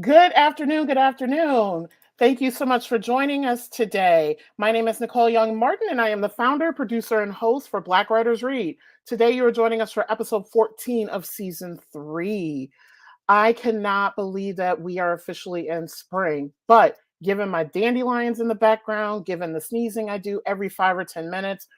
Good afternoon. Good afternoon. Thank you so much for joining us today. My name is Nicole Young Martin, and I am the founder, producer, and host for Black Writers Read. Today, you are joining us for episode 14 of season 3. I cannot believe that we are officially in spring, but given my dandelions in the background, given the sneezing I do every 5 or 10 minutes,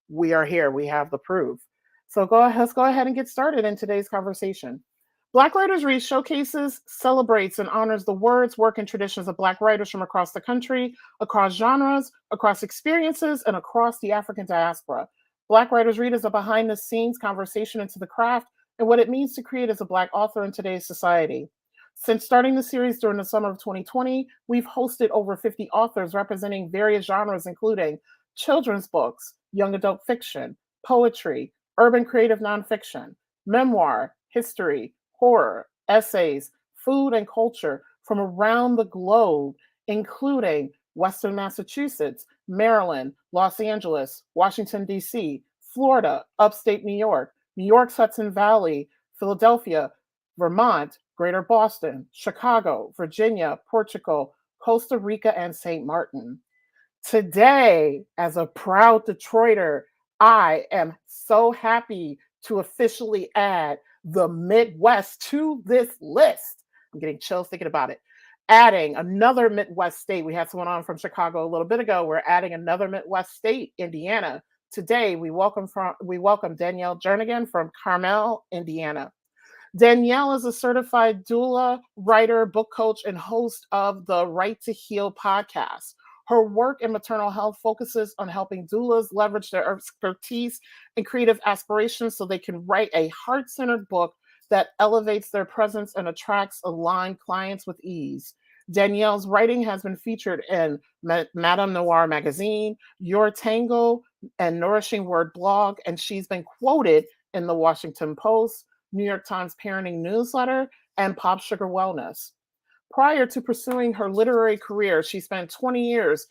we are here. We have the proof. So let's go ahead and get started in today's conversation. Black Writers Read showcases, celebrates, and honors the words, work, and traditions of Black writers from across the country, across genres, across experiences, and across the African diaspora. Black Writers Read is a behind the scenes conversation into the craft and what it means to create as a Black author in today's society. Since starting the series during the summer of 2020, we've hosted over 50 authors representing various genres, including children's books, young adult fiction, poetry, urban creative nonfiction, memoir, history, horror, essays, food, and culture from around the globe, including Western Massachusetts, Maryland, Los Angeles, Washington, D.C., Florida, upstate New York's Hudson Valley, Philadelphia, Vermont, Greater Boston, Chicago, Virginia, Portugal, Costa Rica, and St. Martin. Today, as a proud Detroiter, I am so happy to officially add the Midwest to this list. I'm getting chills thinking about it. Adding another Midwest state. We had someone on from Chicago a little bit ago. We're adding another Midwest state, Indiana. Today, we welcome Danielle Jernigan from Carmel, Indiana. Danielle is a certified doula, writer, book coach, and host of the Right to Heal podcast. Her work in maternal health focuses on helping doulas leverage their expertise and creative aspirations so they can write a heart-centered book that elevates their presence and attracts aligned clients with ease. Danielle's writing has been featured in Madame Noire Magazine, Your Tango, and Nourishing Word Blog, and she's been quoted in the Washington Post, New York Times Parenting Newsletter, and POPSUGAR Wellness. Prior to pursuing her literary career, she spent 20 years.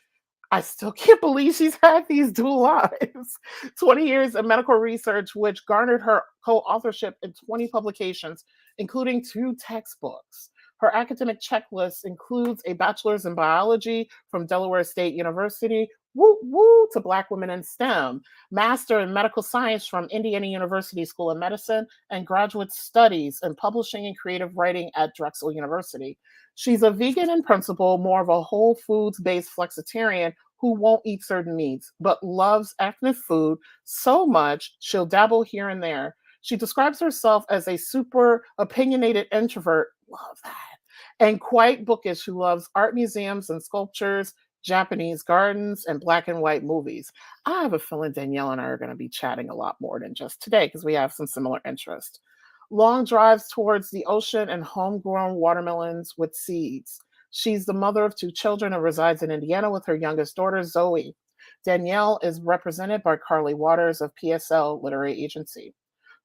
I still can't believe she's had these dual lives. 20 years of medical research, which garnered her co-authorship in 20 publications, including 2 textbooks. Her academic checklist includes a bachelor's in biology from Delaware State University, woo woo, to Black women in STEM, master in medical science from Indiana University School of Medicine, and graduate studies in publishing and creative writing at Drexel University. She's a vegan in principle, more of a whole foods-based flexitarian who won't eat certain meats, but loves ethnic food so much she'll dabble here and there. She describes herself as a super opinionated introvert, love that, and quite bookish who loves art museums and sculptures, Japanese gardens, and black and white movies. I have a feeling Danielle and I are going to be chatting a lot more than just today because we have some similar interests. Long drives towards the ocean and homegrown watermelons with seeds. She's the mother of 2 children and resides in Indiana with her youngest daughter, Zoe. Danielle is represented by Carly Waters of PSL Literary Agency.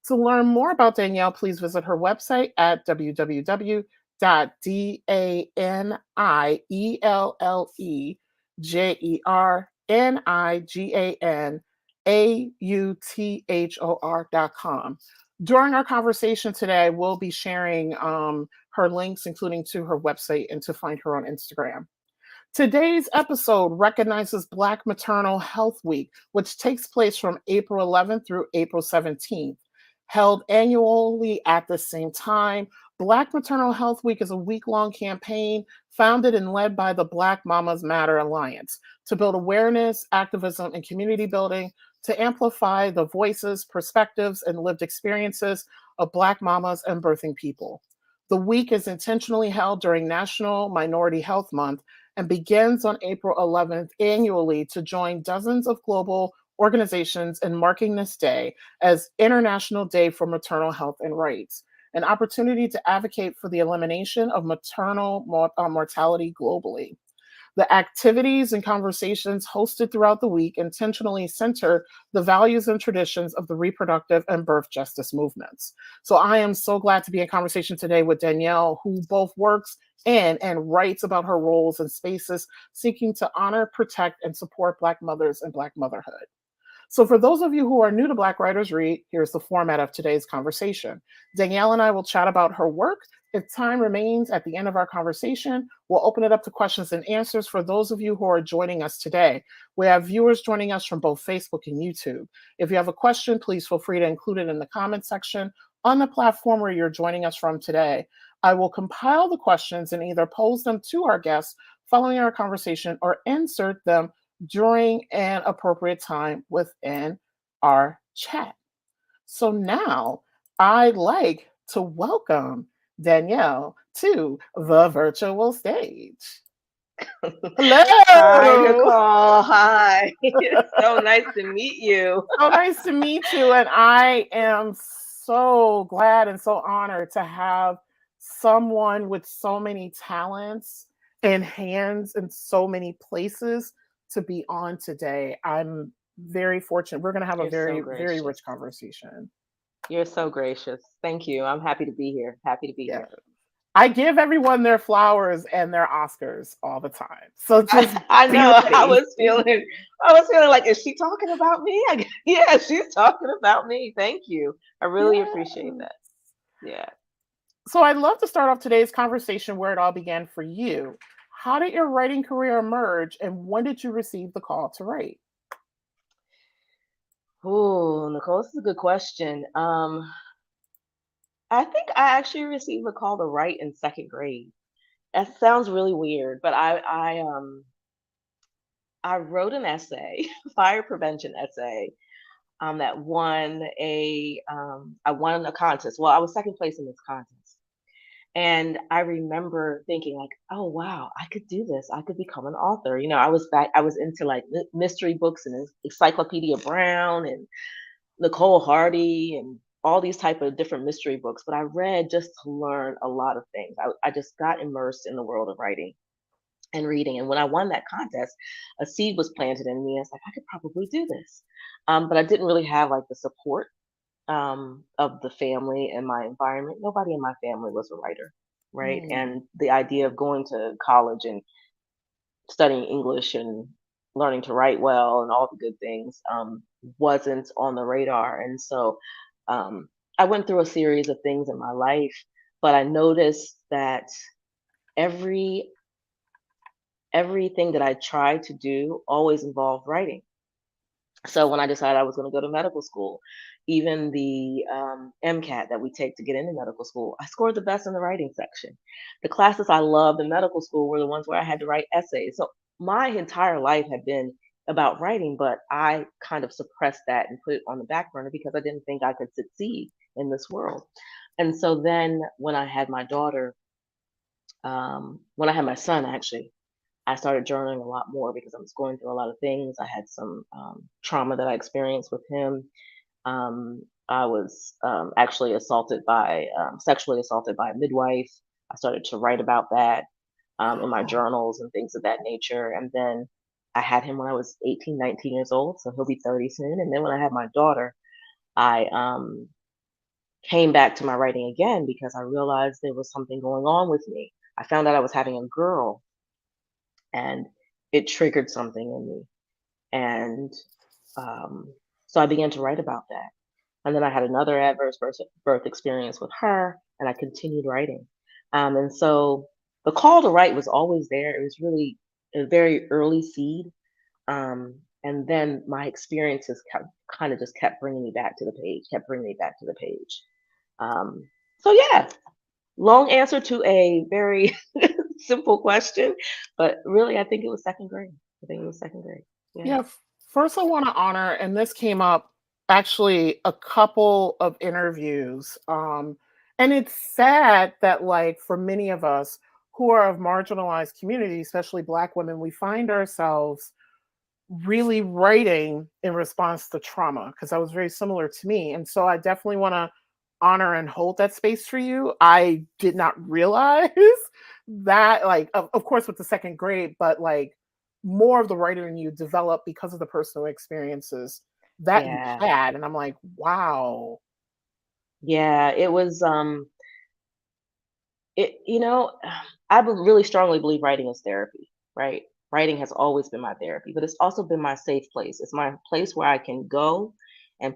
To learn more about Danielle, please visit her website at www.daniellejerniganauthor.com. During our conversation today, we'll be sharing her links, including to her website, and to find her on Instagram. Today's episode recognizes Black Maternal Health Week, which takes place from April 11th through April 17th. Held annually at the same time, Black Maternal Health Week is a week-long campaign founded and led by the Black Mamas Matter Alliance to build awareness, activism, and community building to amplify the voices, perspectives, and lived experiences of Black mamas and birthing people. The week is intentionally held during National Minority Health Month and begins on April 11th annually to join dozens of global organizations in marking this day as International Day for Maternal Health and Rights, an opportunity to advocate for the elimination of maternal mortality globally. The activities and conversations hosted throughout the week intentionally center the values and traditions of the reproductive and birth justice movements. So I am so glad to be in conversation today with Danielle, who both works in and writes about her roles and spaces seeking to honor, protect, and support Black mothers and Black motherhood. So for those of you who are new to Black Writers Read, here's the format of today's conversation. Danielle and I will chat about her work, If time remains at the end of our conversation, we'll open it up to questions and answers for those of you who are joining us today. We have viewers joining us from both Facebook and YouTube. If you have a question, please feel free to include it in the comment section on the platform where you're joining us from today. I will compile the questions and either pose them to our guests following our conversation or insert them during an appropriate time within our chat. So now I'd like to welcome Danielle to the virtual stage. Hello. Hi, Nicole. Hi. It's so nice to meet you. So nice to meet you. And I am so glad and so honored to have someone with so many talents and hands in so many places to be on today. I'm very fortunate. We're going to have a You're so very gracious. rich conversation. You're so gracious. Thank you. I'm happy to be here. Happy to be Yeah. here. I give everyone their flowers and their Oscars all the time. So just I be know. ready. I was feeling like, is she talking about me? Yeah, she's talking about me. Thank you. I really appreciate Yeah. that. Yeah. So I'd love to start off today's conversation where it all began for you. How did your writing career emerge and when did you receive the call to write? Oh, Nicole, this is a good question. I think I actually received a call to write in second grade. That sounds really weird, but I wrote an essay, fire prevention essay, that won I won a contest. Well, I was second place in this contest. And I remember thinking like, oh wow, I could do this. I could become an author. I was into like mystery books and Encyclopedia Brown and Nicole Hardy and all these type of different mystery books. But I read just to learn a lot of things. I just got immersed in the world of writing and reading. And when I won that contest, a seed was planted in me. I was like, I could probably do this. But I didn't really have like the support of the family and my environment. Nobody in my family was a writer, right? Hmm. And the idea of going to college and studying English and learning to write well and all the good things wasn't on the radar. And so I went through a series of things in my life, but I noticed that every everything that I tried to do always involved writing. So when I decided I was going to go to medical school, even the MCAT that we take to get into medical school, I scored the best in the writing section. The classes I loved in medical school were the ones where I had to write essays. So my entire life had been about writing, but I kind of suppressed that and put it on the back burner because I didn't think I could succeed in this world. And so then when I had my daughter, when I had my son, actually, I started journaling a lot more because I was going through a lot of things. I had some trauma that I experienced with him. I was actually sexually assaulted by a midwife. I started to write about that in my Wow. journals and things of that nature. And then I had him when I was 18, 19 years old, so he'll be 30 soon. And then when I had my daughter, I came back to my writing again because I realized there was something going on with me. I found out I was having a girl and it triggered something in me. And um, so I began to write about that. And then I had another adverse birth experience with her, and I continued writing. And so the call to write was always there. It was really a very early seed. And then my experiences kind of just kept bringing me back to the page, kept bringing me back to the page. Um, so yeah, long answer to a very simple question, but really, I think it was second grade. I think it was second grade. Yeah. Yeah, first I want to honor, and this came up actually a couple of interviews. And it's sad that, like, for many of us who are of marginalized communities, especially Black women, we find ourselves really writing in response to trauma because that was very similar to me. And so I definitely want to honor and hold that space for you. I did not realize that, like, of course, with the second grade, but like more of the writer in you developed because of the personal experiences that you Yeah. had. And I'm like, wow. Yeah. It was, it, I really strongly believe writing is therapy, right? Writing has always been my therapy, but it's also been my safe place. It's my place where I can go and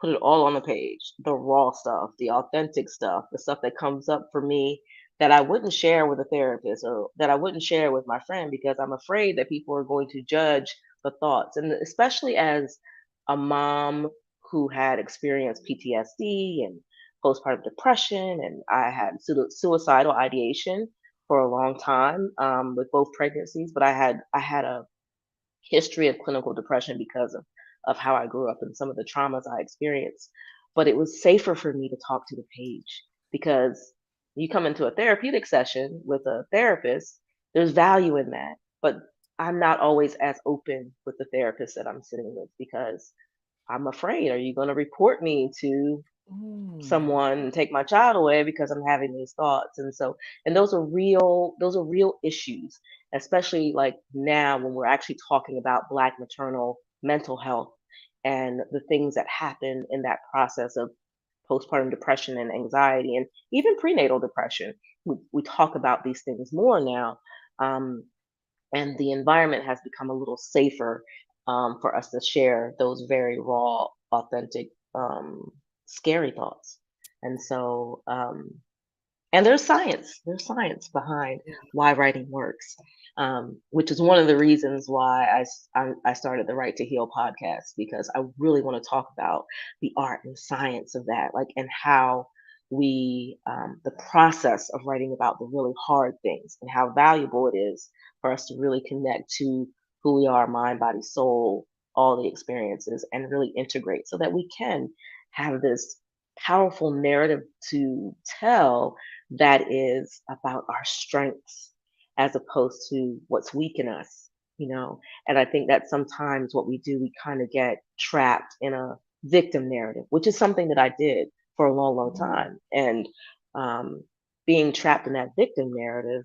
put it all on the page, the raw stuff, the authentic stuff, the stuff that comes up for me that I wouldn't share with a therapist or that I wouldn't share with my friend because I'm afraid that people are going to judge the thoughts. And especially as a mom who had experienced PTSD and postpartum depression, and I had suicidal ideation for a long time with both pregnancies, but I had a history of clinical depression because of how I grew up and some of the traumas I experienced. But it was safer for me to talk to the page because you come into a therapeutic session with a therapist, there's value in that. But I'm not always as open with the therapist that I'm sitting with because I'm afraid, are you going to report me to Mm. someone and take my child away because I'm having these thoughts? And so, and those are real issues, especially like now when we're actually talking about Black maternal mental health and the things that happen in that process of postpartum depression and anxiety and even prenatal depression. We talk about these things more now. Um, and the environment has become a little safer for us to share those very raw, authentic, scary thoughts. And so, and there's science behind Yeah. why writing works, which is one of the reasons why I started the Right to Heal podcast, because I really want to talk about the art and science of that, like, and how the process of writing about the really hard things and how valuable it is for us to really connect to who we are, mind, body, soul, all the experiences, and really integrate so that we can have this powerful narrative to tell that is about our strengths as opposed to what's weak in us, you know. And I think that sometimes what we do, we kind of get trapped in a victim narrative, which is something that I did for a long, long Mm. time. And um, being trapped in that victim narrative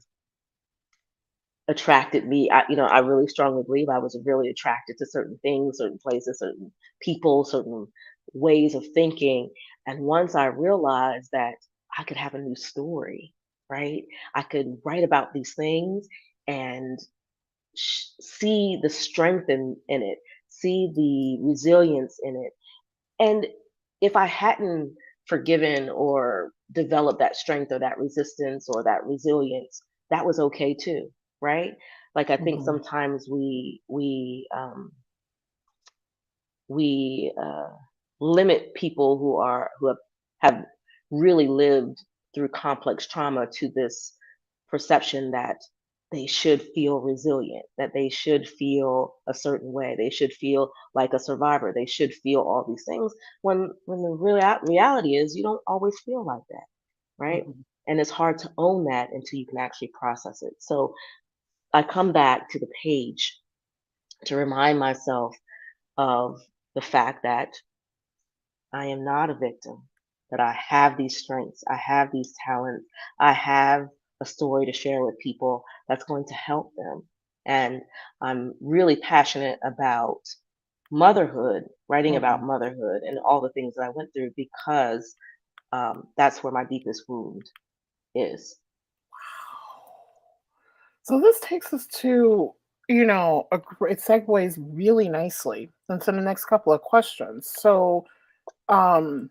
attracted me. I really strongly believe I was really attracted to certain things, certain places, certain people, certain ways of thinking. And once I realized that I could have a new story, right? I could write about these things and see the strength in it, see the resilience in it. And if I hadn't forgiven or developed that strength or that resistance or that resilience, that was okay too, right? Like I think Mhm. sometimes we limit people who have really lived through complex trauma to this perception that they should feel resilient, that they should feel a certain way, they should feel like a survivor, they should feel all these things. When the reality is, you don't always feel like that, right? Mhm. And it's hard to own that until you can actually process it. So I come back to the page to remind myself of the fact that I am not a victim, that I have these strengths, I have these talents, I have a story to share with people that's going to help them. And I'm really passionate about motherhood, writing about Mhm. motherhood and all the things that I went through because that's where my deepest wound is. So this takes us to, it segues really nicely into the next couple of questions. So, um,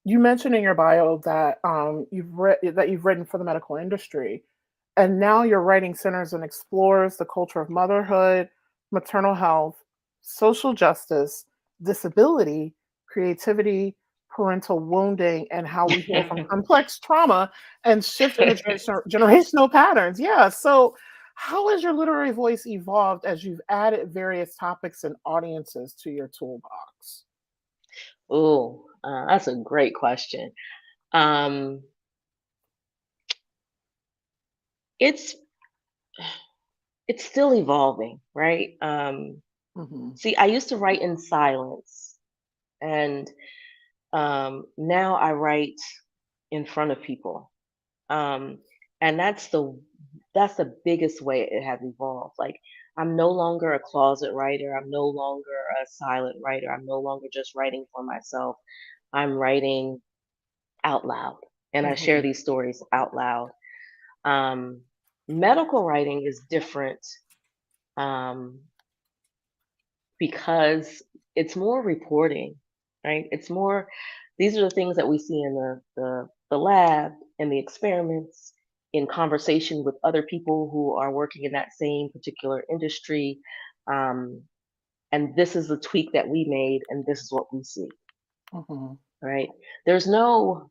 you mentioned in your bio that you've written for the medical industry, and now your writing centers and explores the culture of motherhood, maternal health, social justice, disability, creativity, parental wounding, and how we heal from complex trauma and shift generational patterns. Yeah. So, how has your literary voice evolved as you've added various topics and audiences to your toolbox? Oh, that's a great question. Um, it's it's still evolving, right? Hmm. See, I used to write in silence, and now I write in front of people. Um, and that's the biggest way it has evolved. Like I'm no longer a closet writer. I'm no longer a silent writer. I'm no longer just writing for myself. I'm writing out loud, and I share Hmm. these stories out loud. Um, Medical writing is different um, because it's more reporting. right? It's more, these are the things that we see in the lab, in the experiments, in conversation with other people who are working in that same particular industry. Um, and this is the tweak that we made, and this is what we see, Mhm. right? There's no,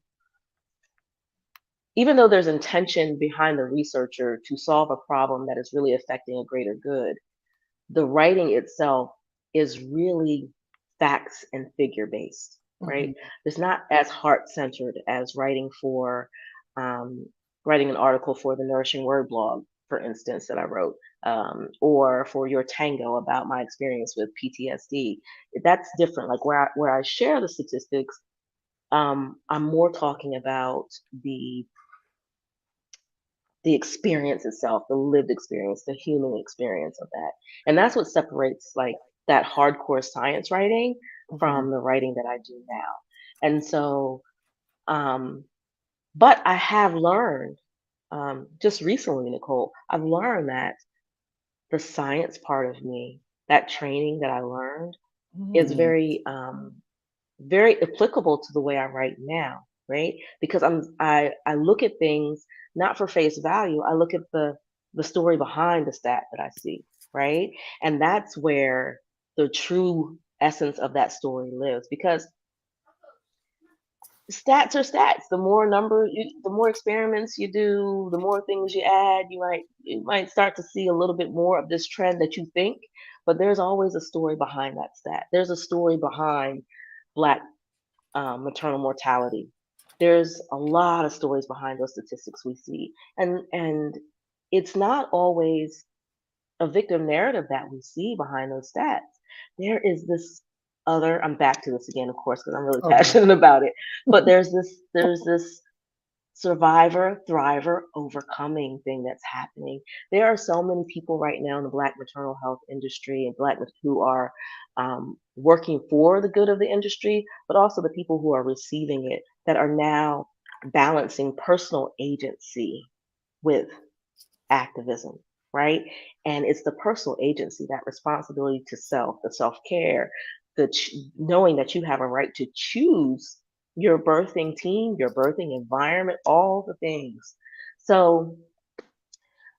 even though there's intention behind the researcher to solve a problem that is really affecting a greater good, the writing itself is really facts and figure based, right? Mhm. It's not as heart centered as um, writing an article for the Nourishing Word blog, for instance, that I wrote, or for your Tango about my experience with PTSD. That's different. Like where I share the statistics, I'm more talking about the experience itself, the lived experience, the human experience of that. And that's what separates like that hardcore science writing Mhm. from the writing that I do now. And so, um, but I have learned just recently, Nicole, I've learned that the science part of me, that training that I learned, is Mm. very applicable to the way I write now, right? Because I look at things not for face value. I look at the story behind the stat that I see, right? And that's where the true essence of that story lives. Because stats are stats. The more experiments you do, the more things you add, you might start to see a little bit more of this trend that you think. But there's always a story behind that stat. There's a story behind Black maternal mortality. There's a lot of stories behind those statistics we see, and it's not always a victim narrative that we see behind those stats. There is this other. I'm back to this again, of course, because I'm really Okay. passionate about it. But there's this survivor, thriver, overcoming thing that's happening. There are so many people right now in the Black maternal health industry and who are working for the good of the industry, but also the people who are receiving it that are now balancing personal agency with activism, right? And it's the personal agency, that responsibility to self, the self care, knowing that you have a right to choose your birthing team, your birthing environment, all the things. So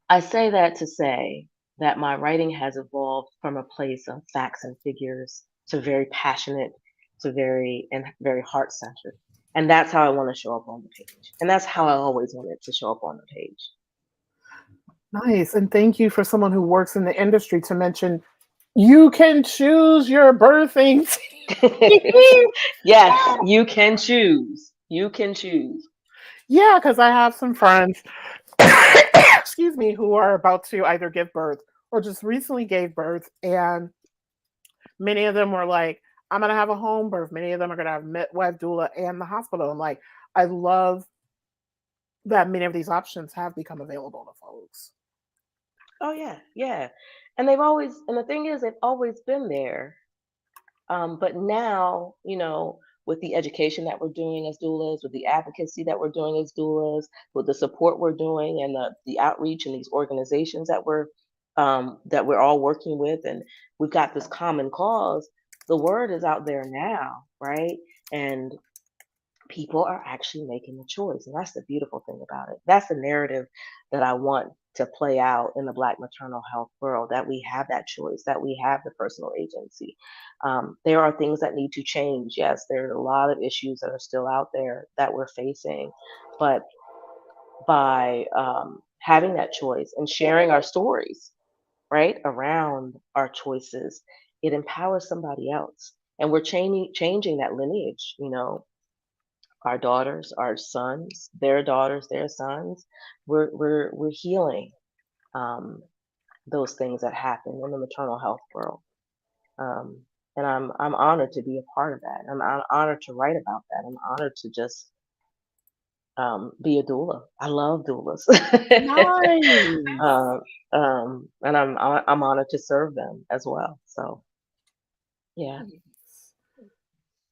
I say that to say that my writing has evolved from a place of facts and figures to very passionate, to very heart centered. And that's how I want to show up on the page. And that's how I always wanted to show up on the page. Nice. And thank you for someone who works in the industry to mention you can choose your birthing team. Yes, you can choose. You can choose. Yeah, because I have some friends, excuse me, who are about to either give birth or just recently gave birth. And many of them were like, I'm going to have a home birth. Many of them are going to have midwife, doula, and the hospital. And like, I love that many of these options have become available to folks. Oh yeah, yeah. And the thing is, they've always been there. But now, with the education that we're doing as doulas, with the advocacy that we're doing as doulas, with the support we're doing and the outreach and these organizations that we're all working with, and we've got this common cause, the word is out there now, right? And people are actually making a choice. And that's the beautiful thing about it. That's the narrative that I want to play out in the Black maternal health world, that we have that choice, that we have the personal agency. There are things that need to change. Yes, there are a lot of issues that are still out there that we're facing. But by having that choice and sharing our stories, right, around our choices, it empowers somebody else. And we're changing that lineage, our daughters, our sons, their daughters, their sons. We're healing um, those things that happen in the maternal health world. Um, and I'm honored to be a part of that. Honored to write about that. I'm honored to just be a doula. I love doulas. Nice. um, and I'm honored to serve them as well. So yeah. Nice.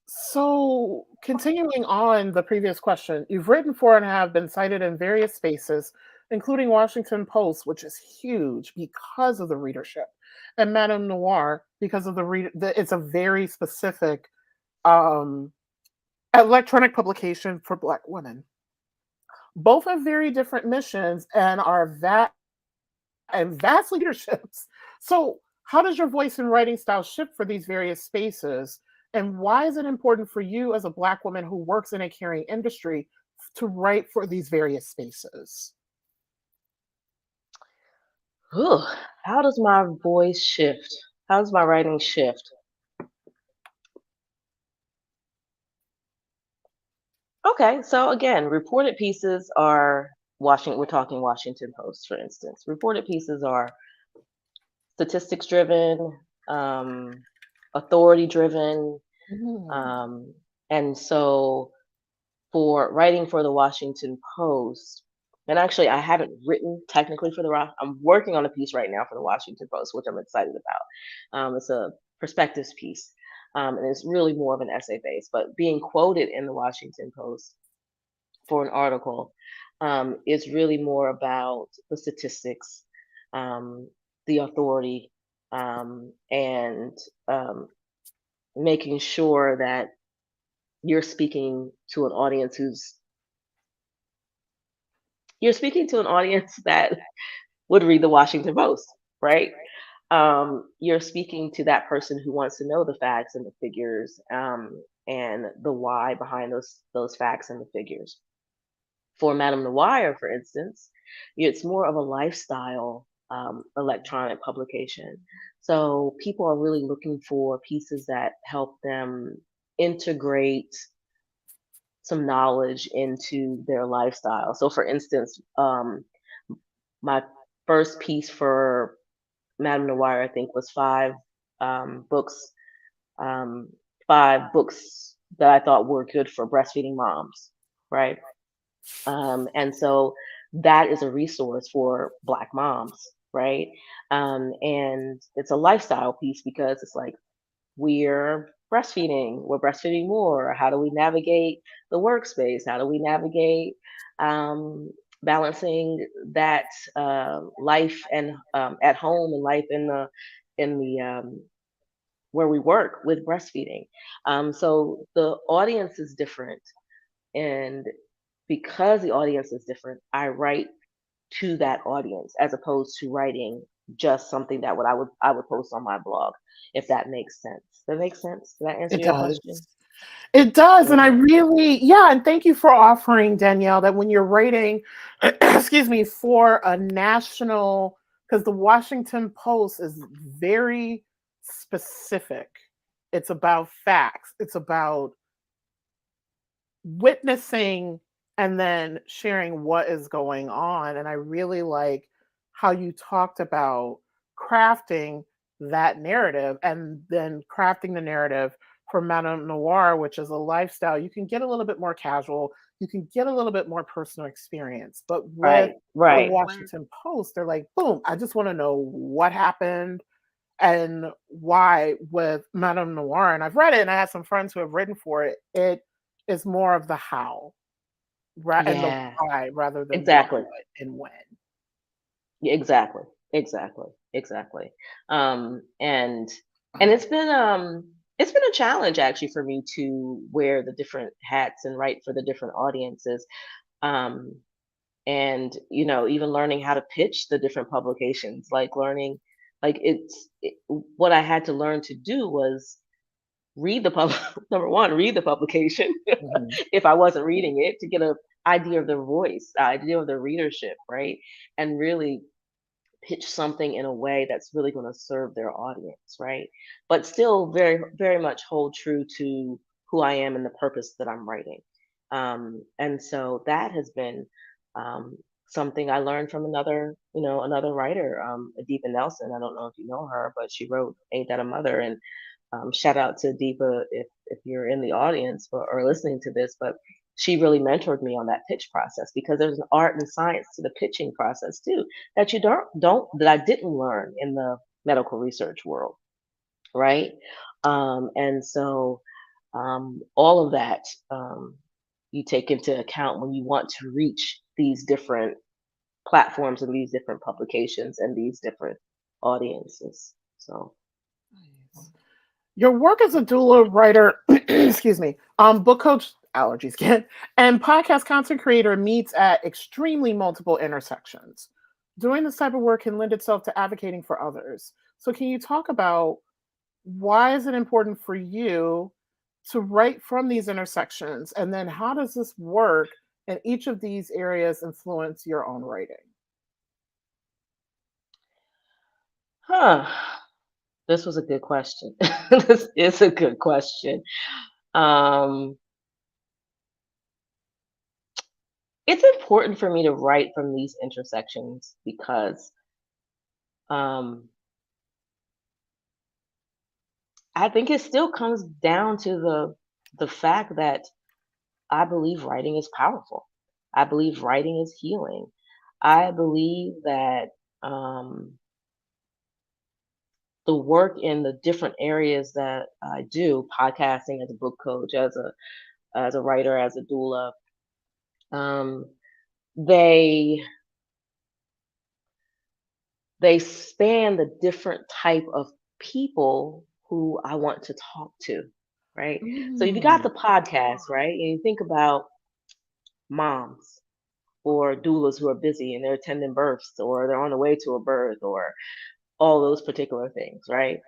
So, continuing on the previous question, you've written for and have been cited in various spaces, including Washington Post, which is huge because of the readership, and Madame Noire because of it's a very specific um, electronic publication for Black women. Both have very different missions and are vast leaderships. So, how does your voice and writing style shift for these various spaces? And why is it important for you as a Black woman who works in a caring industry to write for these various spaces? Ooh, how does my voice shift? How does my writing shift? Okay, so again, reported pieces are we're talking Washington Post, for instance. Reported pieces are statistics driven, authority driven. Mm. Um, and so for writing for the Washington Post, and actually I haven't written technically for I'm working on a piece right now for the Washington Post, which I'm excited about. It's a perspectives piece. And it's really more of an essay base, but being quoted in the Washington Post for an article is really more about the statistics, um, the authority, and making sure that you're speaking to an audience that would read the Washington Post, right? You're speaking to that person who wants to know the facts and the figures, and the why behind those facts and the figures. For Madame Noire, for instance, it's more of a lifestyle electronic publication. So people are really looking for pieces that help them integrate some knowledge into their lifestyle. So, for instance, my first piece for Madame Noire, I think, was books, um, 5 books that I thought were good for breastfeeding moms, right? And so that is a resource for Black moms, right? And it's a lifestyle piece because it's like we're breastfeeding more. How do we navigate the workspace? How do we navigate um, balancing that life and at home and life in the where we work with breastfeeding? So the audience is different, and because the audience is different, I write to that audience as opposed to writing just something that I would post on my blog, if that makes sense. Does that make sense? Did that answer It your question? does. It does. And I Okay. really, yeah, and thank you for offering, Danielle, that when you're writing, excuse me, for a national, because the Washington Post is very specific. It's about facts, it's about witnessing and then sharing what is going on. And I really like how you talked about crafting that narrative and then crafting the narrative for Madame Noire, which is a lifestyle. You can get a little bit more casual, you can get a little bit more personal experience. But with Right, the right. Washington Post, they're like, boom, I just want to know what happened and why with Madame Noire. And I've read it and I have some friends who have written for it. It is more of the how and the Yeah, why rather than the exactly. what and when. Yeah, exactly. Exactly. Exactly. And it's been a challenge actually for me to wear the different hats and write for the different audiences. Um, and even learning how to pitch the different publications, like learning, like what I had to learn to do was read the pub number one, read the publication Mhm. if I wasn't reading it, to get a idea of their voice, idea of their readership, right? And really pitch something in a way that's really going to serve their audience, right? But still very, very much hold true to who I am and the purpose that I'm writing. And so that has been um, something I learned from another writer, Adipa Nelson. I don't know if you know her, but she wrote "Ain't That a Mother?" And shout out to Deepa if you're in the audience or listening to this, but she really mentored me on that pitch process, because there's an art and science to the pitching process too that you don't that I didn't learn in the medical research world, right? And so all of that you take into account when you want to reach these different platforms and these different publications and these different audiences. So Nice. Your work as a doula writer, excuse me, book coach, allergies again, and podcast content creator meets at extremely multiple intersections. Doing this type of work can lend itself to advocating for others. So, can you talk about why is it important for you to write from these intersections, and then how does this work in each of these areas influence your own writing? Huh. This was a good question. This is a good question. Um, it's important for me to write from these intersections because um, I think it still comes down to the fact that I believe writing is powerful. I believe writing is healing. I believe that um, the work in the different areas that I do, podcasting as a book coach, as a writer, as a doula, um, they they span the different type of people who I want to talk to, right? So if you got Mm. the podcast, right, and you think about moms or doulas who are busy and they're attending births or they're on the way to a birth or all those particular things, right?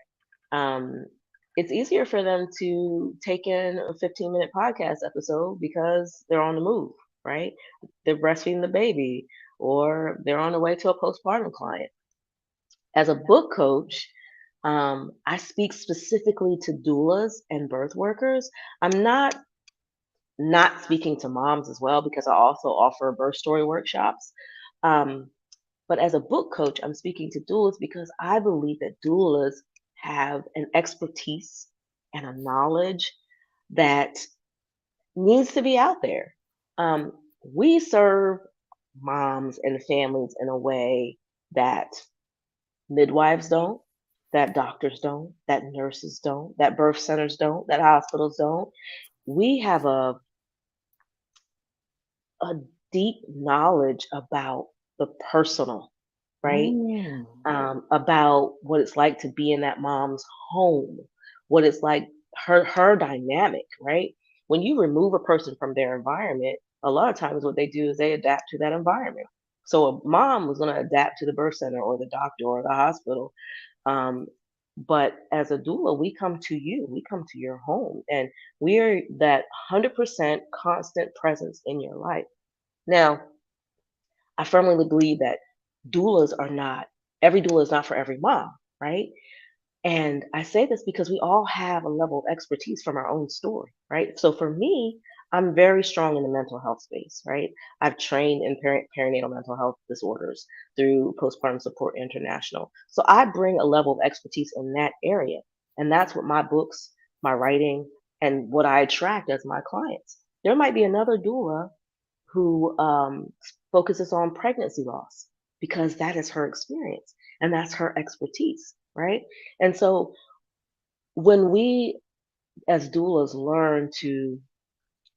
Um, it's easier for them to take in a 15-minute podcast episode because they're on the move, right? They're breastfeeding the baby or they're on the way to a postpartum client. As a book coach, I speak specifically to doulas and birth workers. I'm not speaking to moms as well because I also offer birth story workshops. Um, but as a book coach, I'm speaking to doulas because I believe that doulas have an expertise and a knowledge that needs to be out there. Um, we serve moms and families in a way that midwives don't, that doctors don't, that nurses don't, that birth centers don't, that hospitals don't. We have a deep knowledge about the personal, right? Mm. About what it's like to be in that mom's home, what it's like her dynamic, right? When you remove a person from their environment, a lot of times what they do is they adapt to that environment. So a mom was going to adapt to the birth center or the doctor or the hospital. Um, but as a doula, we come to you, we come to your home, and we are that 100% constant presence in your life. Now, I firmly believe that doulas are not, every doula is not for every mom, right? And I say this because we all have a level of expertise from our own story, right? So for me, I'm very strong in the mental health space, right? I've trained in perinatal mental health disorders through Postpartum Support International. So I bring a level of expertise in that area. And that's what my books, my writing, and what I attract as my clients. There might be another doula who focuses on pregnancy loss because that is her experience and that's her expertise, right? And so when we as doulas learn to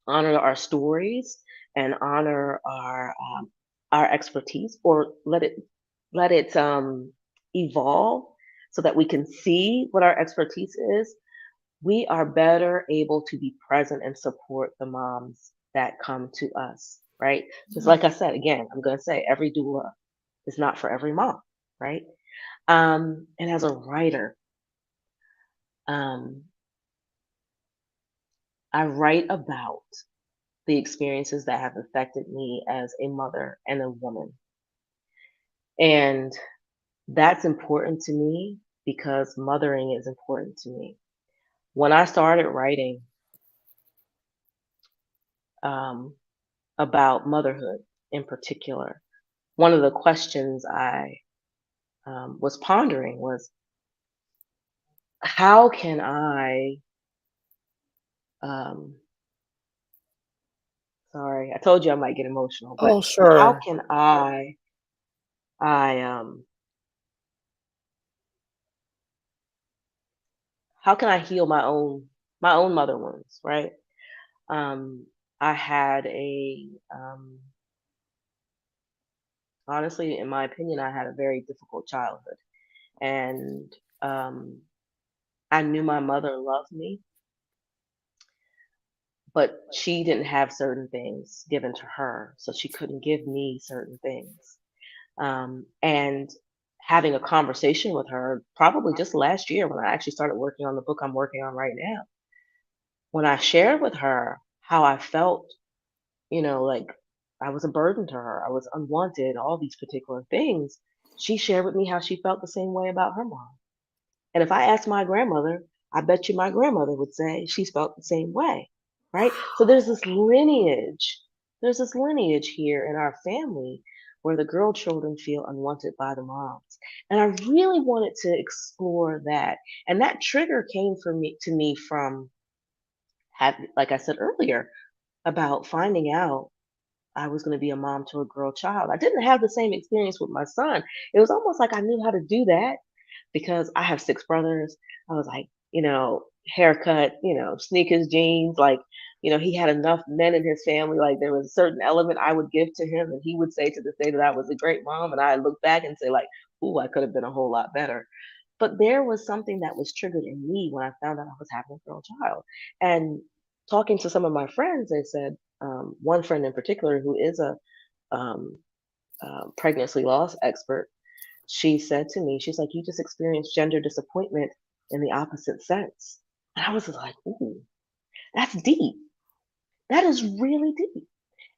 honor our stories and honor our expertise, or let it evolve so that we can see what our expertise is, we are better able to be present and support the moms that come to us, right? Because, like I said, again, I'm going to say every doula is not for every mom, right? And as a writer, um, I write about the experiences that have affected me as a mother and a woman. And that's important to me because mothering is important to me. When I started writing um, about motherhood in particular, one of the questions I was pondering was how can um, sorry, I told you I might get emotional, but Oh, how sure. can I how can I heal my own mother wounds, right? Um, I had honestly, in my opinion, I had a very difficult childhood, and um, I knew my mother loved me, but she didn't have certain things given to her, so she couldn't give me certain things. And having a conversation with her probably just last year when I actually started working on the book I'm working on right now, when I shared with her how I felt, like I was a burden to her, I was unwanted, all these particular things, she shared with me how she felt the same way about her mom. And if I asked my grandmother, I bet you my grandmother would say she's felt the same way, right? So there's this lineage. There's this lineage here in our family where the girl children feel unwanted by the moms. And I really wanted to explore that. And that trigger came to me from like I said earlier, about finding out I was going to be a mom to a girl child. I didn't have the same experience with my son. It was almost like I knew how to do that because I have 6 brothers. I was like, haircut, sneakers, jeans, like, he had enough men in his family. Like there was a certain element I would give to him, and he would say to this day that I was a great mom. And I look back and say, like, ooh, I could have been a whole lot better. But there was something that was triggered in me when I found out I was having a girl child. And talking to some of my friends, they said, one friend in particular who is a um, pregnancy loss expert, she said to me, she's like, you just experienced gender disappointment in the opposite sense. And I was like, ooh, that's deep. That is really deep.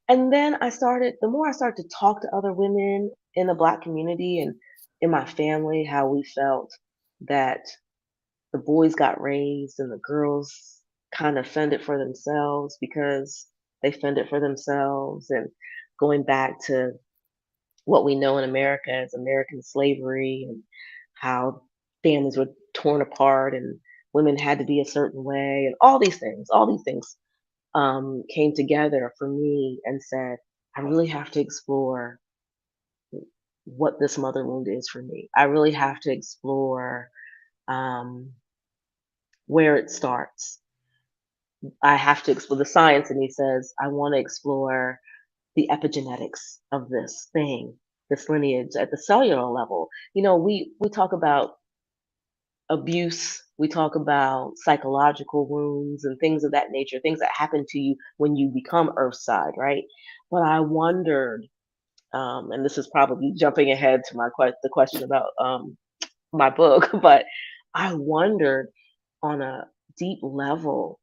And then the more I started to talk to other women in the Black community and in my family, how we felt that the boys got raised and the girls kind of fended for themselves because they fended for themselves, and going back to what we know in America as American slavery and how families were torn apart and women had to be a certain way and all these things came together for me and said, I really have to explore what this mother wound is for me. I really have to explore um, where it starts. I have to explore the science, and he says, I want to explore the epigenetics of this thing, this lineage at the cellular level. We talk about abuse, we talk about psychological wounds and things of that nature, things that happen to you when you become Earthside, right? But I wondered, and this is probably jumping ahead to the question about my book, but I wondered on a deep level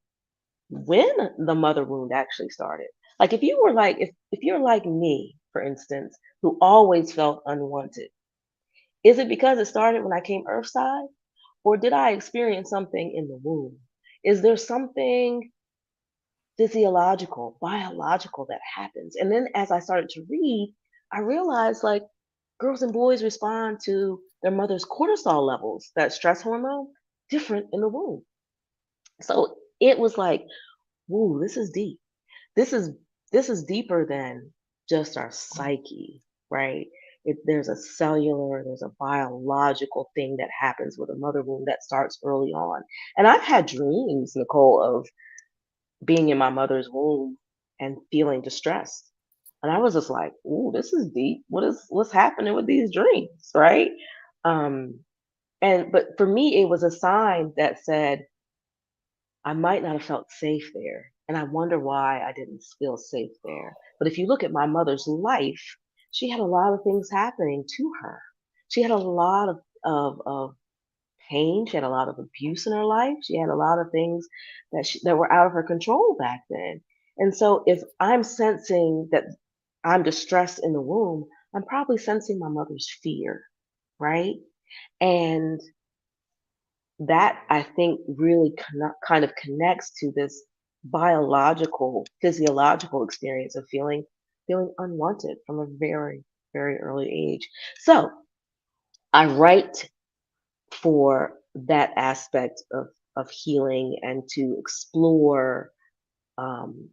when the mother wound actually started. Like if you were like if you're like me, for instance, who always felt unwanted, is it because it started when I came earthside? Or did I experience something in the womb? Is there something physiological, biological that happens? And then as I started to read, I realized like girls and boys respond to their mother's cortisol levels, that stress hormone, different in the womb. So it was like, woo, this is deep. This is this is deeper than just our psyche, right? There's a cellular, there's a biological thing that happens with a mother wound that starts early on. And I've had dreams, Nicole, of being in my mother's womb and feeling distressed. And I was just like, "Ooh, this is deep. What's happening with these dreams?" Right? Um, but for me, it was a sign that said I might not have felt safe there. And I wonder why I didn't feel safe there. But if you look at my mother's life, she had a lot of things happening to her. She had a lot of pain. She had a lot of abuse in her life. She had a lot of things that were out of her control back then. And so if I'm sensing that I'm distressed in the womb, I'm probably sensing my mother's fear, right? And that I think really kind of connects to this biological, physiological experience of feeling unwanted from a very, very early age. So I write for that aspect of healing and to explore um,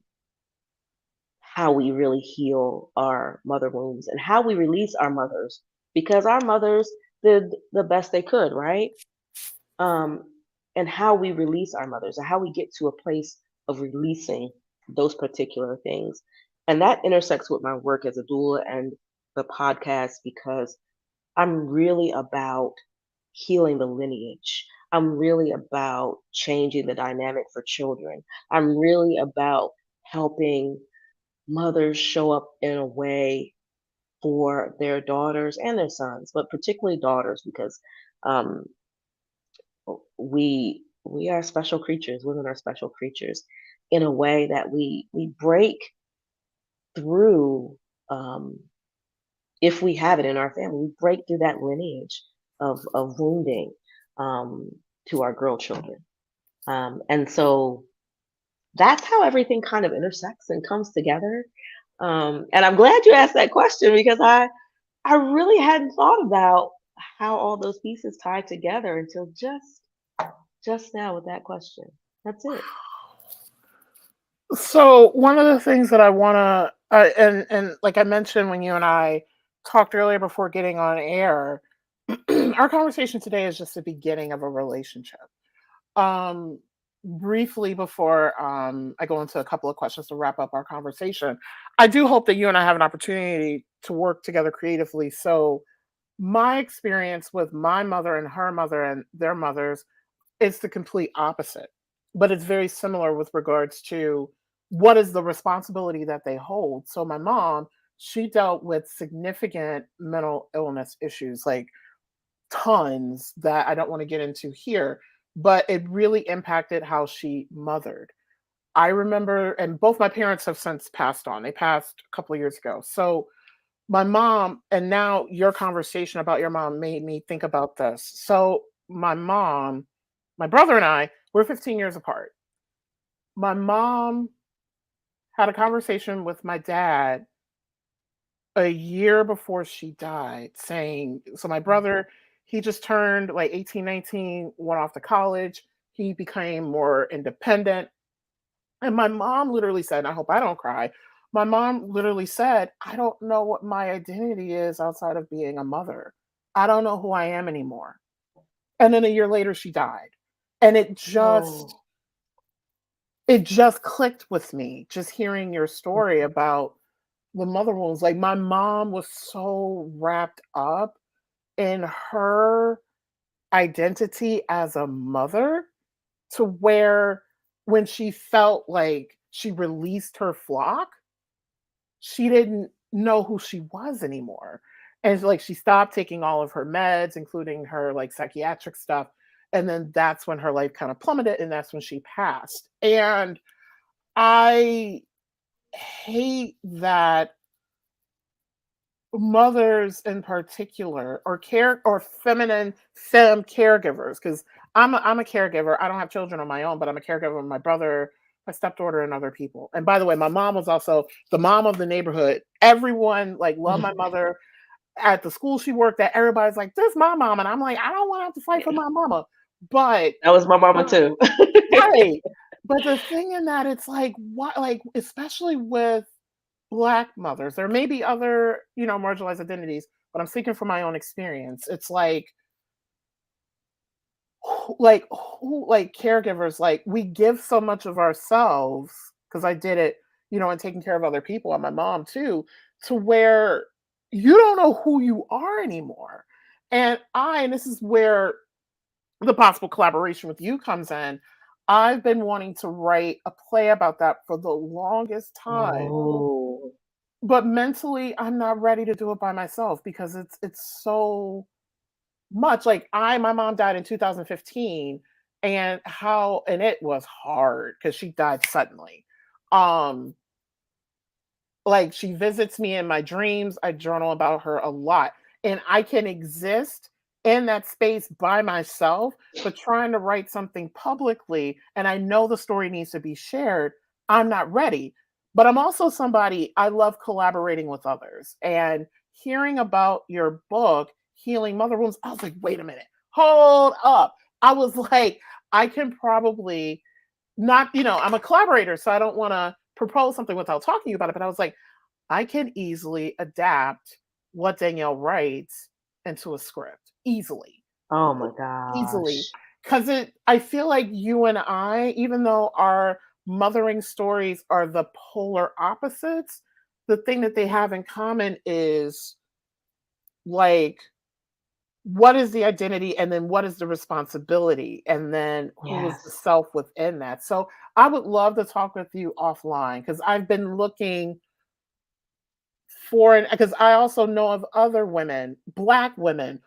how we really heal our mother wounds and how we release our mothers because our mothers did the best they could, right? um, and how we release our mothers, and how we get to a place of releasing those particular things. And that intersects with my work as a doula and the podcast because I'm really about healing the lineage. I'm really about changing the dynamic for children. I'm really about helping mothers show up in a way for their daughters and their sons, but particularly daughters, because um, we are special creatures. Women are special creatures in a way that we break through. Um, if we have it in our family, we break through that lineage of wounding um, to our girl children. And so that's how everything kind of intersects and comes together. And I'm glad you asked that question because I really hadn't thought about how all those pieces tie together until just now with that question. That's it. So one of the things that I want to, and like I mentioned when you and I talked earlier before getting on air, our conversation today is just the beginning of a relationship. Um, Briefly before I go into a couple of questions to wrap up our conversation, I do hope that you and I have an opportunity to work together creatively. So my experience with my mother and her mother and their mothers, it's the complete opposite, but it's very similar with regards to what is the responsibility that they hold. So my mom, she dealt with significant mental illness issues, like tons that I don't want to get into here, but it really impacted how she mothered. I remember, and both my parents have since passed on. They passed a couple of years ago. So my mom, and now your conversation about your mom made me think about this. So my mom, my brother and I, we're 15 years apart. My mom had a conversation with my dad a year before she died saying, so my brother, he just turned like 18, 19, went off to college. He became more independent. And my mom literally said, and I hope I don't cry. My mom literally said, I don't know what my identity is outside of being a mother. I don't know who I am anymore. And then a year later she died. And Oh, it just clicked with me just hearing your story about the mother wounds. Like my mom was so wrapped up in her identity as a mother to where when she felt like she released her flock, she didn't know who she was anymore. And like she stopped taking all of her meds, including her like psychiatric stuff. And then that's when her life kind of plummeted and that's when she passed. And I hate that mothers in particular or care or feminine femme caregivers, because I'm a caregiver. I don't have children of my own, but I'm a caregiver of my brother, my stepdaughter, and other people. And by the way, my mom was also the mom of the neighborhood. Everyone like loved my mother. At the school she worked at, everybody's like, "This my mom," and I'm like, I don't want to have to fight for yeah. my mama. But That was my mama but too. right. But the thing in that, it's like what, like especially with Black mothers. There may be other, marginalized identities, but I'm speaking from my own experience. It's like caregivers, like we give so much of ourselves because I did it, and taking care of other people and my mom too, to where you don't know who you are anymore. And this is where the possible collaboration with you comes in. I've been wanting to write a play about that for the longest time, Oh, but mentally I'm not ready to do it by myself because it's so much. Like my mom died in 2015, and it was hard because she died suddenly. um like she visits me in my dreams. I journal about her a lot, and I can exist in that space by myself, but trying to write something publicly, and I know the story needs to be shared, I'm not ready. But I'm also somebody, I love collaborating with others, and hearing about your book, Healing Mother Wounds, I was like, wait a minute, hold up. I was like, I can probably not, I'm a collaborator, so I don't want to propose something without talking to you about it. But I was like, I can easily adapt what Danielle writes into a script easily, oh my easily. gosh. Because I feel like you and I, even though our mothering stories are the polar opposites, the thing that they have in common is like what is the identity, and then what is the responsibility, and then who is the Yes. self within that. So I would love to talk with you offline, because I've been looking for it, because I also know of other women, black women,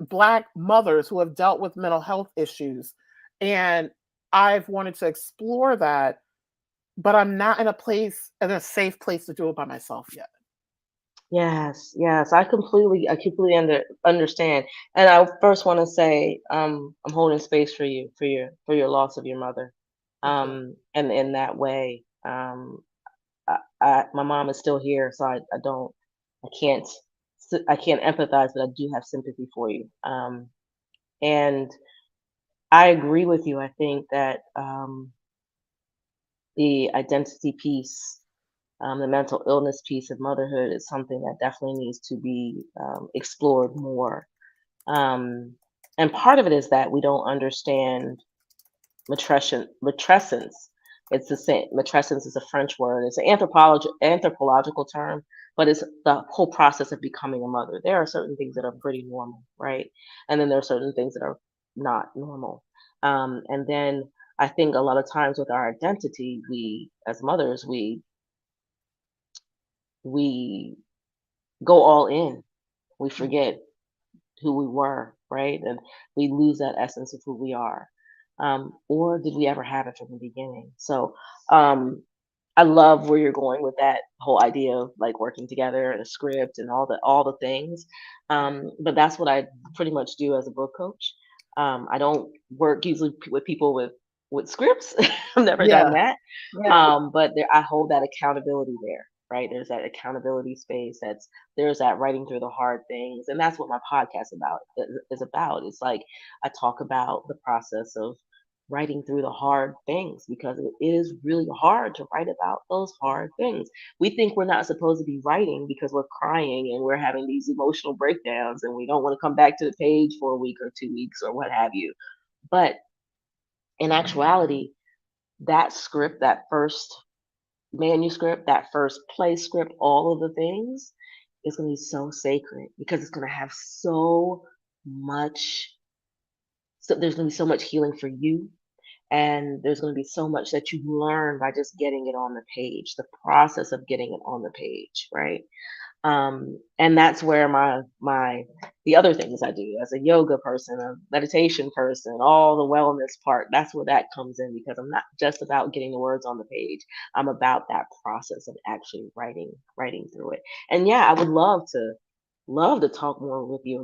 black mothers who have dealt with mental health issues, and I've wanted to explore that, but I'm not in a safe place to do it by myself yet. Yes, yes, I completely understand. And I first want to say, I'm holding space for you, for your loss of your mother. Thank you. And in that way, my mom is still here, so I don't, I can't, I can't empathize, but I do have sympathy for you. And I agree with you. I think that the identity piece, the mental illness piece of motherhood is something that definitely needs to be explored more. Um, and part of it is that we don't understand matrescence. It's the same. Matrescence is a French word. It's an anthropological term, but it's the whole process of becoming a mother. There are certain things that are pretty normal, right? And then there are certain things that are not normal. And then I think a lot of times with our identity, we as mothers, we go all in. We Mhm. forget who we were, right? And we lose that essence of who we are. Or did we ever have it from the beginning? So um, I love where you're going with that whole idea of like working together and a script and all the things. But that's what I pretty much do as a book coach. I don't work usually with people with scripts. I've never done Yeah. that. But I hold that accountability there, right? There's that accountability space. There's that writing through the hard things, and that's what my podcast is about. It's like I talk about the process of writing through the hard things because it is really hard to write about those hard things. We think we're not supposed to be writing because we're crying and we're having these emotional breakdowns and we don't want to come back to the page for a week or 2 weeks or what have you. But in actuality, that script, that first manuscript, that first play script, all of the things is going to be so sacred because it's going to have much, there's going to be so much healing for you. And there's going to be so much that you learn by just getting it on the page, the process of getting it on the page, right? And that's where the other things I do as a yoga person, a meditation person, all the wellness part, that's where that comes in because I'm not just about getting the words on the page. I'm about that process of actually writing through it. And yeah, I would love to talk more with you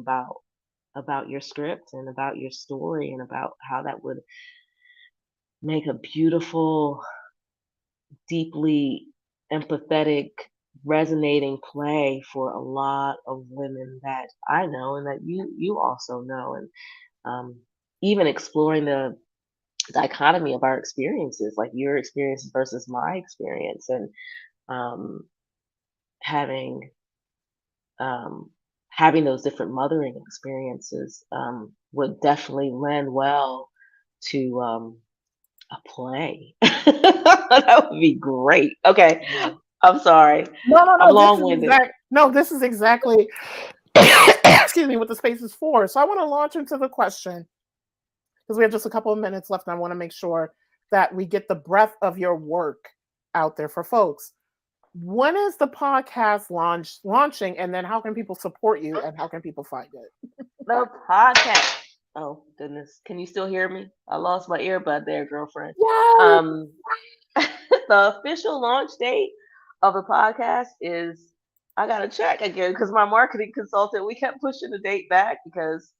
about your script and about your story and about how that would make a beautiful, deeply empathetic, resonating play for a lot of women that I know and that you also know, and um, even exploring the dichotomy of our experiences, like your experience versus my experience, and um, having um, having those different mothering experiences would definitely lend well to a play. That would be great. Okay, Yeah. I'm sorry. No, no, I'm no. This is long-winded. exact. No, this is exactly. Excuse me. What the space is for. So I want to launch into the question, because we have just a couple of minutes left, and I want to make sure that we get the breadth of your work out there for folks. When is the podcast launching, and then how can people support you, and how can people find it? The podcast. Oh goodness, can you still hear me? I lost my earbud there, girlfriend. Yay! Um, the official launch date of the podcast is, I gotta check again because my marketing consultant, we kept pushing the date back because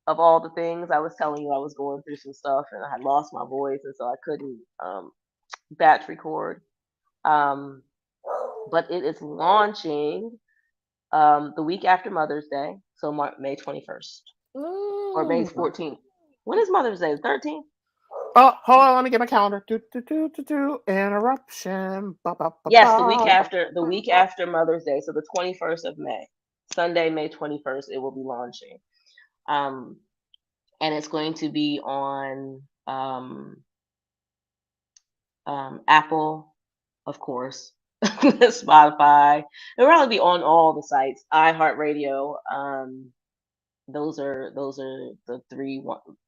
of all the things I was telling you. I was going through some stuff and I had lost my voice, and so I couldn't batch record. Um, but it is launching the week after Mother's Day, so May 21st or May Mm. 14th. When is Mother's Day? The 13th? Oh, hold on. Let me get my calendar. Do. Interruption. Ba, ba, ba, Yes, ba. the week after Mother's Day, so the 21st of May, Sunday, May 21st, it will be launching. Um, and it's going to be on Apple, of course, Spotify. It'll probably be on all the sites, iHeartRadio, those are the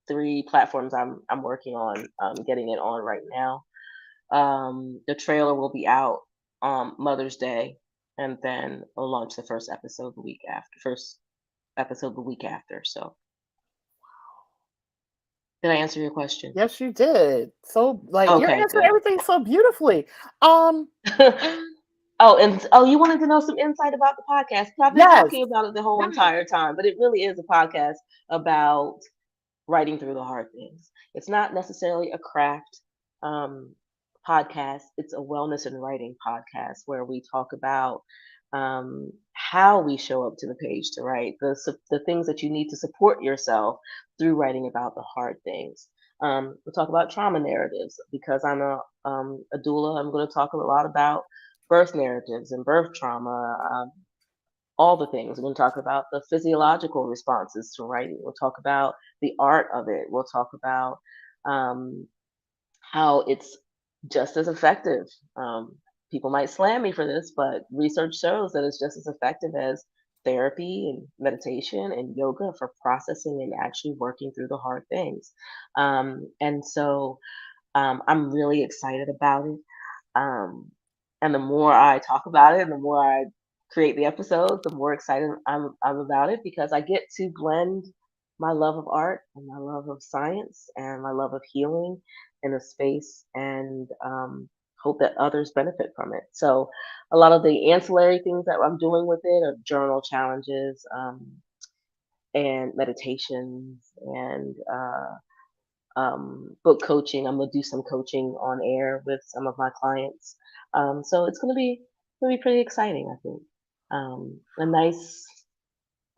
three platforms I'm working on, getting it on right now. The trailer will be out Mother's Day, and then we'll launch the first episode the week after. So, did I answer your question? Yes, you did. So, like, you're Okay, answering good. everything so beautifully. Um, Oh, you wanted to know some insight about the podcast? 'Cause I've been yes, talking about it the whole yes. entire time, but it really is a podcast about writing through the hard things. It's not necessarily a craft um, podcast. It's a wellness and writing podcast where we talk about how we show up to the page to write, the things that you need to support yourself through writing about the hard things. We'll talk about trauma narratives because I'm a doula. I'm going to talk a lot about birth narratives and birth trauma, all the things. We're going to talk about the physiological responses to writing. We'll talk about the art of it. We'll talk about um, how it's just as effective. People might slam me for this, but research shows that it's just as effective as therapy and meditation and yoga for processing and actually working through the hard things. And so I'm really excited about it. Um, and the more I talk about it and the more I create the episodes, the more excited I'm about it because I get to blend my love of art and my love of science and my love of healing in a space and hope that others benefit from it. So, a lot of the ancillary things that I'm doing with it are journal challenges and meditations and book coaching. I'm gonna do some coaching on air with some of my clients. So it's gonna be pretty exciting, I think.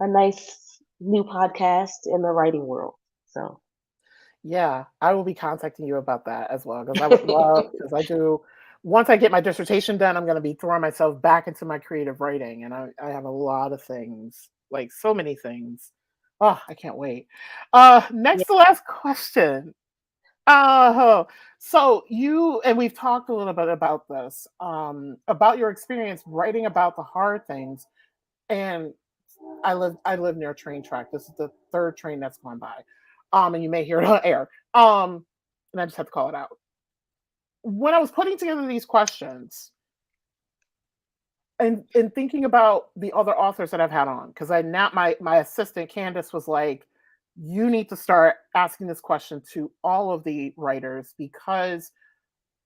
A nice new podcast in the writing world. So Yeah, I will be contacting you about that as well because I would love because I do. Once I get my dissertation done, I'm going to be throwing myself back into my creative writing, and I have a lot of things, like so many things. Oh, I can't wait. yeah. Next to last question. Uh, so you and we've talked a little bit about this, about your experience writing about the hard things. And I live near a train track. This is the third train that's gone by. And you may hear it on air. And I just have to call it out. When I was putting together these questions and thinking about the other authors that I've had on, because I now my assistant Candace was like, you need to start asking this question to all of the writers because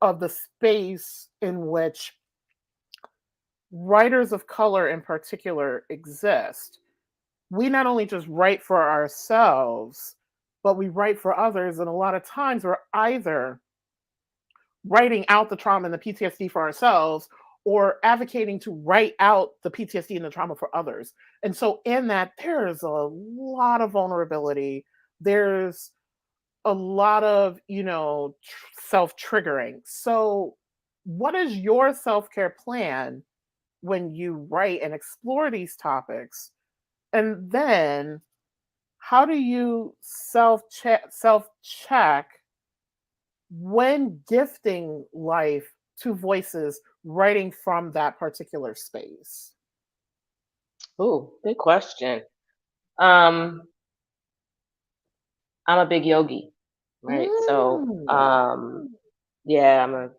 of the space in which writers of color in particular exist. We not only just write for ourselves, but we write for others. And a lot of times we're either writing out the trauma and the PTSD for ourselves or advocating to write out the PTSD and the trauma for others. And so, in that, there's a lot of vulnerability. There's a lot of, self triggering. So, what is your self care plan when you write and explore these topics? And then how do you self check when gifting life to voices writing from that particular space? Ooh, good question. Um, I'm a big yogi, right? So Mm. yeah, I'm a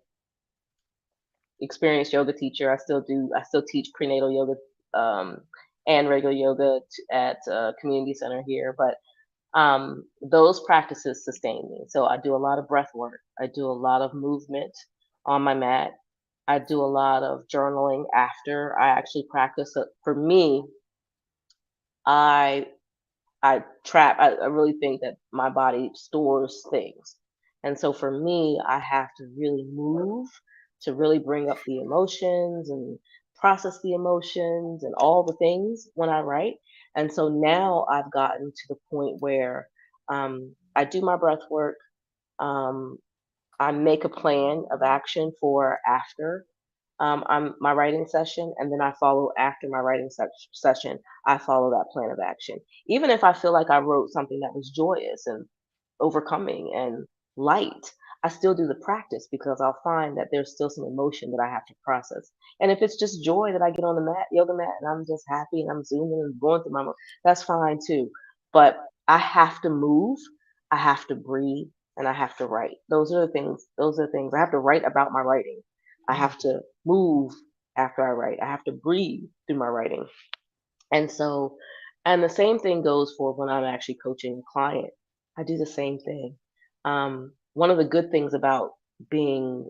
experienced yoga teacher. I still teach prenatal yoga um, and regular yoga at a community center here, but those practices sustain me. So I do a lot of breath work. I do a lot of movement on my mat. I do a lot of journaling after I actually practice. So for me, I I really think that my body stores things. And so for me, I have to really move to really bring up the emotions and process the emotions and all the things when I write. And so now I've gotten to the point where I do my breath work. Um, I make a plan of action for after my writing session, and then I follow after my writing session. I follow that plan of action, even if I feel like I wrote something that was joyous and overcoming and light. I still do the practice because I'll find that there's still some emotion that I have to process. And if it's just joy that I get on the yoga mat, and I'm just happy and I'm zooming and going through that's fine too. but I have to move, I have to breathe, and I have to write. Those are the things. Those are the things. I have to write about my writing. I have to move after I write. I have to breathe through my writing. And so, and the same thing goes for when I'm actually coaching a client. I do the same thing. One of the good things about being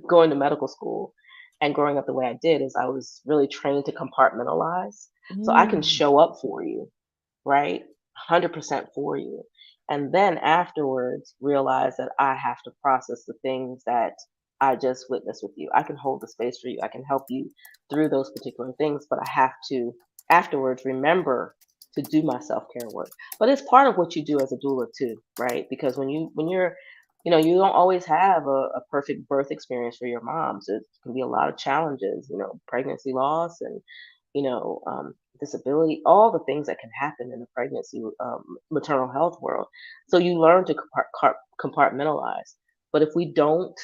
going to medical school and growing up the way I did is I was really trained to compartmentalize. So I can Mm. show up for you, right? 100% for you. And then afterwards, realize that I have to process the things that I just witnessed with you. I can hold the space for you. I can help you through those particular things, but I have to afterwards remember to do my self-care work. But it's part of what you do as a doula too, right? Because when you're you don't always have a perfect birth experience for your moms. It can be a lot of challenges, pregnancy loss and disability, all the things that can happen in the pregnancy, maternal health world. So you learn to compartmentalize. But if we don't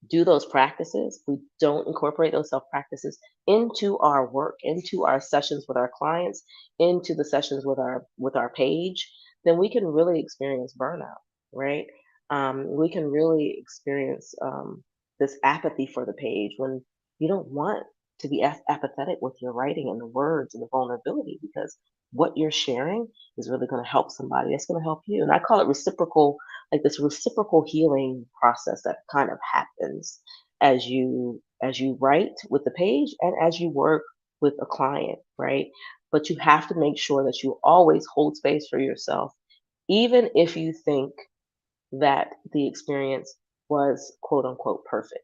do those practices, we don't incorporate those self practices into our work, into our sessions with our clients, into the sessions with our page, then we can really experience burnout, right? We can really experience this apathy for the page when you don't want to be apathetic with your writing and the words and the vulnerability because what you're sharing is really going to help somebody. That's going to help you. And I call it reciprocal, like this reciprocal healing process that kind of happens as you write with the page and as you work with a client, right? But you have to make sure that you always hold space for yourself, even if you think that the experience was quote unquote perfect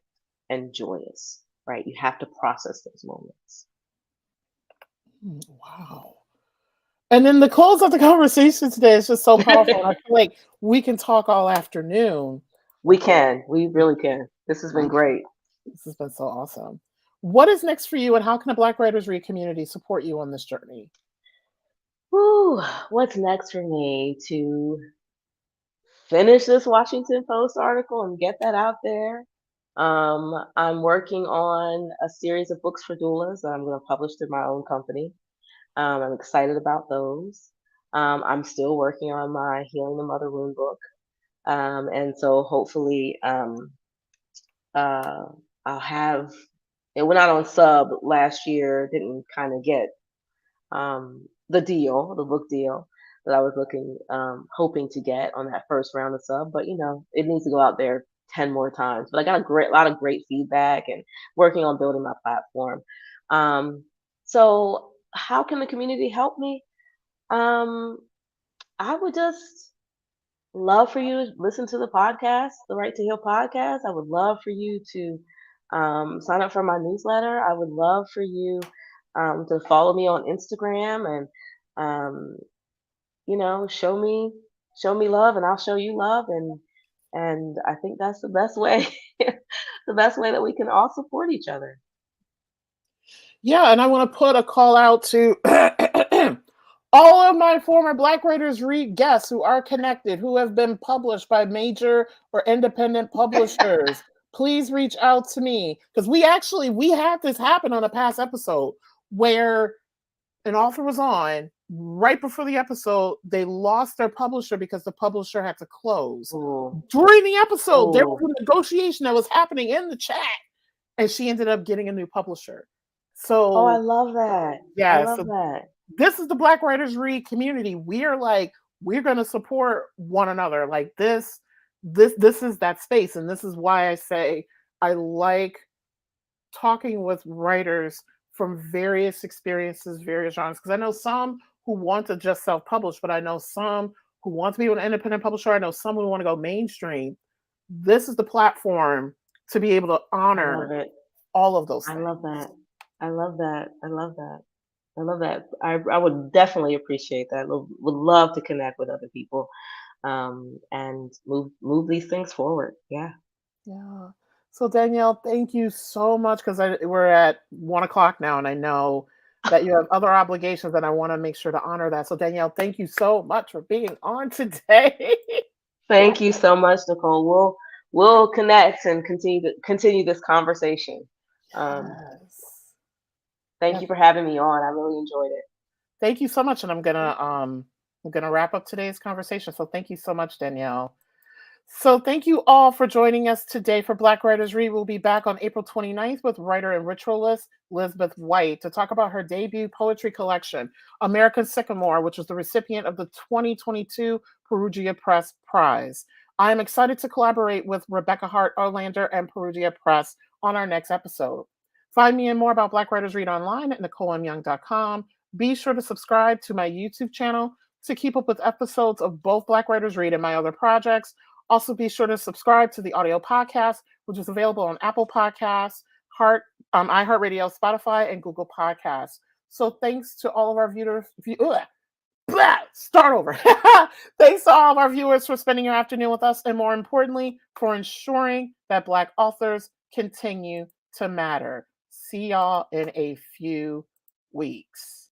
and joyous, right? You have to process those moments. Wow. And then the close of the conversation today is just so powerful. And I feel like we can talk all afternoon. We really can. This has been great. This has been so awesome. What is next for you, and how can the Black Writers Read community support you on this journey? Whew, what's next for me? To finish this Washington Post article and get that out there. I'm working on a series of books for doulas that I'm going to publish through my own company. I'm excited about those. I'm still working on my Healing the Mother Wound book. And so hopefully I'll have it went out on sub last year, didn't kind of get the book deal that I was hoping to get on that first round of sub, but it needs to go out there 10 more times. But I got lot of great feedback and working on building my platform. So how can the community help me? I would just love for you to listen to the podcast, the Right to Heal podcast. I would love for you to sign up for my newsletter. I would love for you to follow me on Instagram and show me love, and I'll show you love, and I think that's the best way, the best way that we can all support each other. Yeah, and I want to put a call out to all of my former Black Writers Read guests who are connected, who have been published by major or independent publishers. Please reach out to me, because we had this happen on a past episode where an author was on right before the episode. They lost their publisher because the publisher had to close. Ooh. During the episode, there was Ooh. a negotiation that was happening in the chat, and she ended up getting a new publisher. So, Oh, I love that. yeah, I love so that. this is the Black Writers Read community. We're going to support one another. Like this is that space. And this is why I say I like talking with writers from various experiences, various genres. Because I know some who want to just self-publish, but I know some who want to be an independent publisher. I know some who want to go mainstream. This is the platform to be able to honor all of those things. I love that. I love that. I love that. I love that. I would definitely appreciate that. Would love to connect with other people, and move these things forward. Yeah. Yeah. So Danielle, thank you so much, because we're at 1:00 now, and I know that you have other obligations, and I want to make sure to honor that. So Danielle, thank you so much for being on today. Thank you so much, Nicole. We'll connect and continue this conversation. Yes. Thank you for having me on. I really enjoyed it. Thank you so much. And I'm gonna wrap up today's conversation. So thank you so much, Danielle. So thank you all for joining us today for Black Writers Read. We'll be back on April 29th with writer and ritualist Elizabeth White to talk about her debut poetry collection, American Sycamore, which was the recipient of the 2022 Perugia Press Prize. I am excited to collaborate with Rebecca Hart Arlander and Perugia Press on our next episode. Find me and more about Black Writers Read online at NicoleMYoung.com. Be sure to subscribe to my YouTube channel to keep up with episodes of both Black Writers Read and my other projects. Also, be sure to subscribe to the audio podcast, which is available on Apple Podcasts, iHeartRadio, Spotify, and Google Podcasts. So thanks to all of our viewers. Start over. Thanks to all of our viewers for spending your afternoon with us, and more importantly, for ensuring that Black authors continue to matter. See y'all in a few weeks.